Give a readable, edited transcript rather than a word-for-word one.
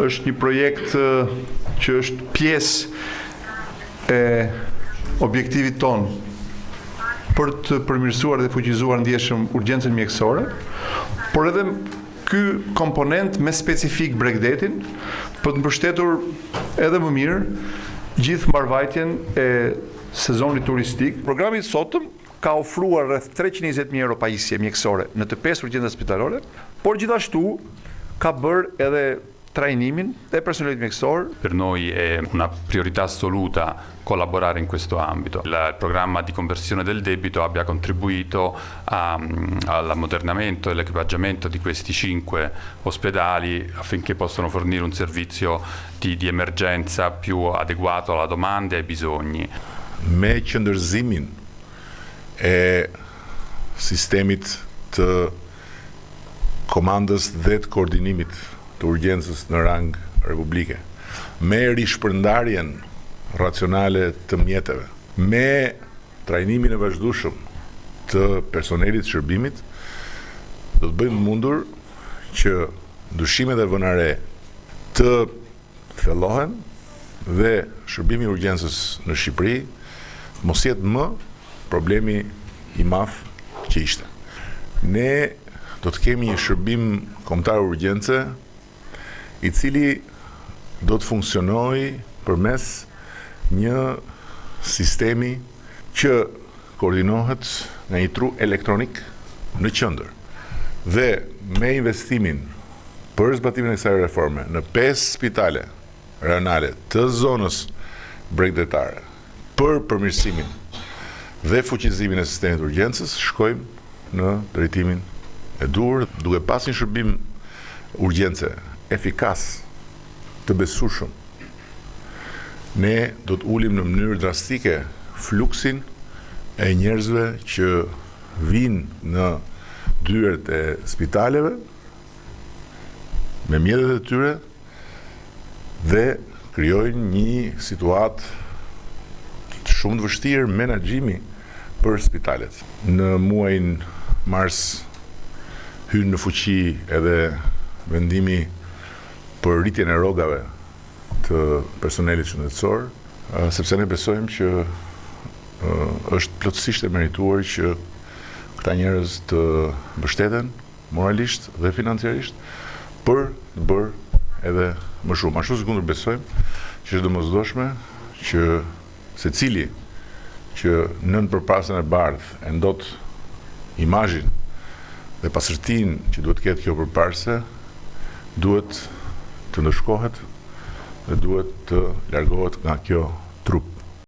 është një projekt që është pjesë e objektivit ton për të përmirësuar dhe fuqizuar ndjeshëm urgjencën mjekësore, por edhe ky komponent me specifik Bregdetin për të mbështetur edhe më mirë gjithë mbarvajtjen e sezonit turistik. Programi sotëm ka ofruar rreth 320.000 euro pajisje mjekësore në të 5 urgjenca spitalore, por gjithashtu ka bërë edhe trajnimin e personelit mjekësor. Per noi è una priorità assoluta collaborare in questo ambito. Il programma di conversione del debito abbia contribuito all'ammodernamento e all'equipaggiamento di questi 5 ospedali affinché possano fornire un servizio di emergenza più adeguato alla domanda e ai bisogni. Me qëndërzimin e sistemit të komandës dhe të koordinimit të urgjencës në rang republike, me rishpërndarjen racionale të mjeteve, me trajnimin e vazhdueshëm të personelit shërbimit, do të bëjmë mundur që ndryshimet e vënare të thellohen dhe shërbimi i urgjencës në Shqipëri mos jetë më problemi i madh që ishte. Ne do të kemi një shërbim kombëtar urgjence i cili do të funksionojë përmes një sistemi që koordinohet nga një tru elektronik në qendër. Dhe me investimin për zbatimin e kësaj reforme në 5 spitale rajonale të zonës bregdetare, për përmirësimin dhe fuqizimin e sistemit urgjencës, shkojmë në drejtimin e duhur, duke pas një shërbim urgjence efikas të besueshëm. Ne do të ulim në mënyrë drastike fluksin e njerëzve që vinë në dyert e spitaleve me mjetet e tyre dhe krijojnë një situatë shumë të vështirë menaxhimi për spitalet. Në muajin mars hyn në fuqi edhe vendimi për rritjen e rrogave të personelit shëndetësor, sepse ne besojmë që është plotësisht e merituar që këta njerëz të mbështeten moralisht dhe financiarisht për të bërë edhe më shumë. Ashtu si kundër besojmë që është domosdoshme që secili që nën përpasën e bardhë e ndot imazhin dhe pasërtinë që duhet ketë kjo përparse, duhet të ndëshkohet dhe duhet të largohet nga kjo